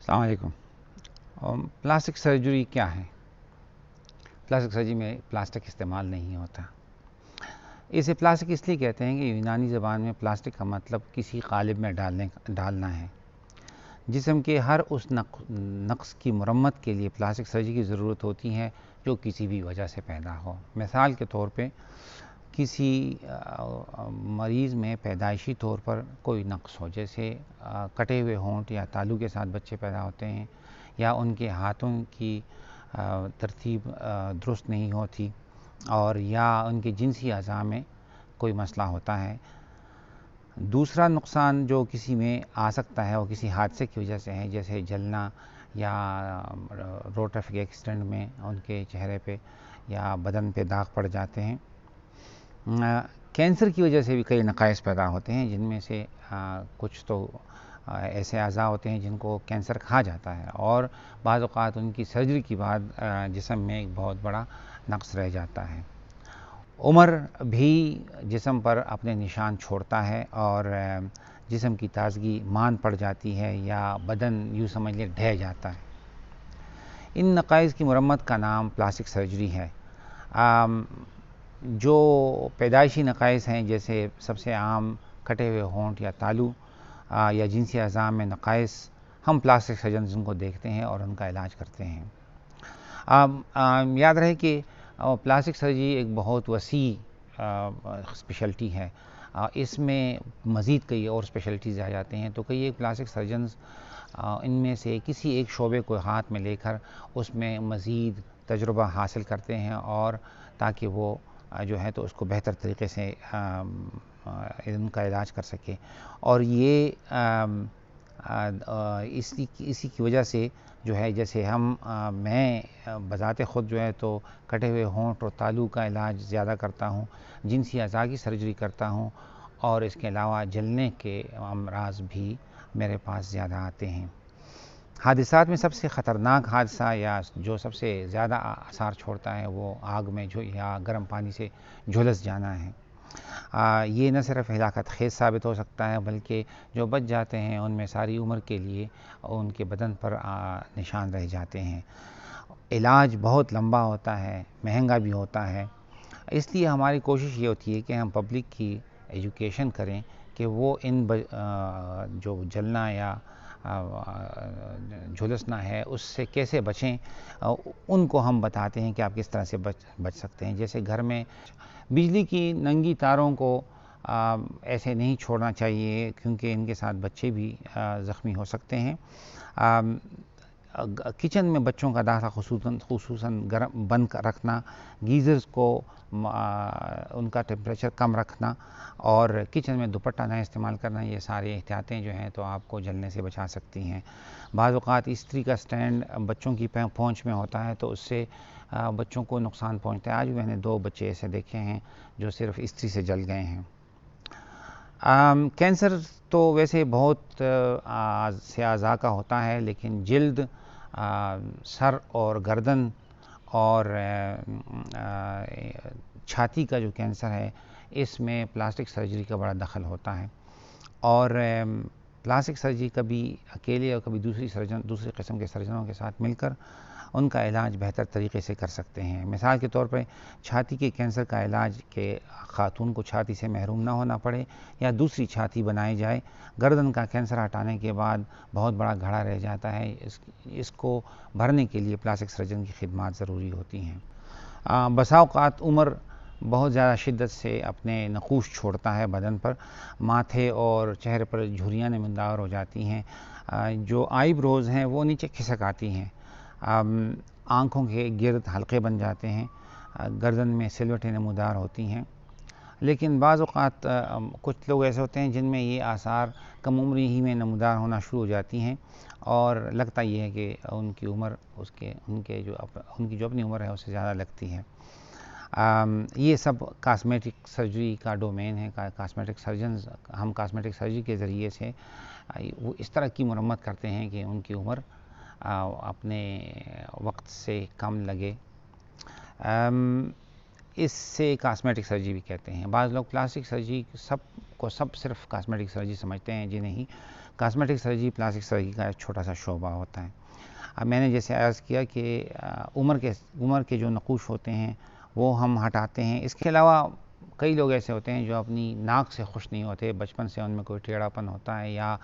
السلام علیکم۔ Plastic surgery کیا ہے؟ پلاسٹک سرجری میں پلاسٹک استعمال نہیں ہوتا۔ اسے پلاسٹک اس لیے کہتے ہیں کہ یونانی زبان میں پلاسٹک کا مطلب کسی قالب میں ڈالنا ہے۔ جسم کے ہر اس نقص کی مرمت کے لیے پلاسٹک سرجری کی ضرورت ہوتی ہے جو کسی بھی وجہ سے پیدا ہو۔ مثال کے طور پہ کسی مریض میں پیدائشی طور پر کوئی نقص ہو، جیسے کٹے ہوئے ہونٹ یا تالو کے ساتھ بچے پیدا ہوتے ہیں، یا ان کے ہاتھوں کی ترتیب درست نہیں ہوتی، اور یا ان کے جنسی اعضاء میں کوئی مسئلہ ہوتا ہے۔ دوسرا نقصان جو کسی میں آ سکتا ہے وہ کسی حادثے کی وجہ سے ہے، جیسے جلنا یا روڈ ٹریفک ایکسیڈنٹ میں ان کے چہرے پہ یا بدن پہ داغ پڑ جاتے ہیں۔ کینسر کی وجہ سے بھی کئی نقائص پیدا ہوتے ہیں، جن میں سے کچھ تو ایسے اعضاء ہوتے ہیں جن کو کینسر کہا جاتا ہے، اور بعض اوقات ان کی سرجری کے بعد جسم میں ایک بہت بڑا نقص رہ جاتا ہے۔ عمر بھی جسم پر اپنے نشان چھوڑتا ہے، اور جسم کی تازگی مان پڑ جاتی ہے یا بدن یوں سمجھ لیں ڈھہ جاتا ہے۔ ان نقائص کی مرمت کا نام پلاسٹک سرجری ہے۔ جو پیدائشی نقائص ہیں، جیسے سب سے عام کٹے ہوئے ہونٹ یا تالو یا جنسی اعضاء میں نقائص، ہم پلاسٹک سرجنز کو دیکھتے ہیں اور ان کا علاج کرتے ہیں۔ یاد رہے کہ پلاسٹک سرجری ایک بہت وسیع اسپیشلٹی ہے۔ اس میں مزید کئی اور اسپیشلٹیز آ جاتے ہیں، تو کئی ایک پلاسٹک سرجنز ان میں سے کسی ایک شعبے کو ہاتھ میں لے کر اس میں مزید تجربہ حاصل کرتے ہیں، اور تاکہ وہ جو ہے تو اس کو بہتر طریقے سے ان کا علاج کر سکے۔ اور یہ اسی کی وجہ سے جو ہے، جیسے میں بذات خود جو ہے تو کٹے ہوئے ہونٹ اور تالو کا علاج زیادہ کرتا ہوں، جنسی اعضاء کی سرجری کرتا ہوں، اور اس کے علاوہ جلنے کے امراض بھی میرے پاس زیادہ آتے ہیں۔ حادثات میں سب سے خطرناک حادثہ یا جو سب سے زیادہ اثار چھوڑتا ہے وہ آگ میں یا گرم پانی سے جھلس جانا ہے۔ یہ نہ صرف ہلاکت خیز ثابت ہو سکتا ہے، بلکہ جو بچ جاتے ہیں ان میں ساری عمر کے لیے ان کے بدن پر نشان رہ جاتے ہیں۔ علاج بہت لمبا ہوتا ہے، مہنگا بھی ہوتا ہے، اس لیے ہماری کوشش یہ ہوتی ہے کہ ہم پبلک کی ایجوکیشن کریں کہ وہ ان جو جلنا یا جھلسنا ہے اس سے کیسے بچیں۔ ان کو ہم بتاتے ہیں کہ آپ کس طرح سے بچ سکتے ہیں، جیسے گھر میں بجلی کی ننگی تاروں کو ایسے نہیں چھوڑنا چاہیے، کیونکہ ان کے ساتھ بچے بھی زخمی ہو سکتے ہیں۔ کچن میں بچوں کا داخلہ خصوصاً گرم بند رکھنا، گیزرز کو ان کا ٹیمپریچر کم رکھنا، اور کچن میں دوپٹہ نہ استعمال کرنا، یہ سارے احتیاطیں جو ہیں تو آپ کو جلنے سے بچا سکتی ہیں۔ بعض اوقات استری کا سٹینڈ بچوں کی پہنچ میں ہوتا ہے تو اس سے بچوں کو نقصان پہنچتا ہے۔ آج بھی میں نے 2 بچے ایسے دیکھے ہیں جو صرف استری سے جل گئے ہیں۔ کینسر تو ویسے بہت سے اعضاء کا ہوتا ہے، لیکن جلد، سر اور گردن اور چھاتی کا جو کینسر ہے، اس میں پلاسٹک سرجری کا بڑا دخل ہوتا ہے، اور پلاسٹک سرجری کبھی اکیلے اور کبھی دوسری قسم کے سرجنوں کے ساتھ مل کر ان کا علاج بہتر طریقے سے کر سکتے ہیں۔ مثال کے طور پر چھاتی کے کینسر کا علاج کہ خاتون کو چھاتی سے محروم نہ ہونا پڑے یا دوسری چھاتی بنائی جائے۔ گردن کا کینسر ہٹانے کے بعد بہت بڑا گھڑا رہ جاتا ہے، اس کو بھرنے کے لیے پلاسٹک سرجن کی خدمات ضروری ہوتی ہیں۔ بسا اوقات عمر بہت زیادہ شدت سے اپنے نقوش چھوڑتا ہے بدن پر، ماتھے اور چہرے پر جھریاں نمودار ہو جاتی ہیں، جو آئی بروز ہیں وہ نیچے کھسک آتی ہیں، آنکھوں کے گرد حلقے بن جاتے ہیں، گردن میں سلوٹیں نمودار ہوتی ہیں۔ لیکن بعض اوقات کچھ لوگ ایسے ہوتے ہیں جن میں یہ آثار کم عمری ہی میں نمودار ہونا شروع ہو جاتی ہیں، اور لگتا یہ ہے کہ ان کی عمر ان کی جو اپنی عمر ہے اس سے زیادہ لگتی ہے۔ یہ سب کاسمیٹک سرجری کا ڈومین ہے۔ کاسمیٹک سرجنز، ہم کاسمیٹک سرجری کے ذریعے سے وہ اس طرح کی مرمت کرتے ہیں کہ ان کی عمر اپنے وقت سے کم لگے۔ اس سے کاسمیٹک سرجری بھی کہتے ہیں. بعض لوگ پلاسٹک سرجری سب صرف کاسمیٹک سرجری سمجھتے ہیں. جی نہیں، کاسمیٹک سرجری پلاسٹک سرجری کا ایک چھوٹا سا شعبہ ہوتا ہے. اب میں نے جیسے عرض کیا کہ عمر کے جو نقوش ہوتے ہیں وہ ہم ہٹاتے ہیں. اس کے علاوہ کئی لوگ ایسے ہوتے ہیں جو اپنی ناک سے خوش نہیں ہوتے، بچپن سے ان میں کوئی ٹیڑھا پن ہوتا ہے یا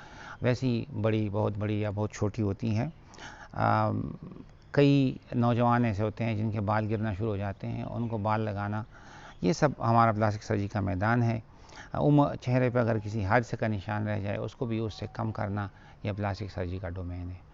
ویسی بہت بڑی یا بہت چھوٹی ہوتی ہیں. کئی نوجوان ایسے ہوتے ہیں جن کے بال گرنا شروع ہو جاتے ہیں، ان کو بال لگانا، یہ سب ہمارا پلاسٹک سرجری کا میدان ہے. چہرے پہ اگر کسی حادثے کا نشان رہ جائے اس کو بھی اس سے کم کرنا، یہ پلاسٹک سرجری کا ڈومین ہے.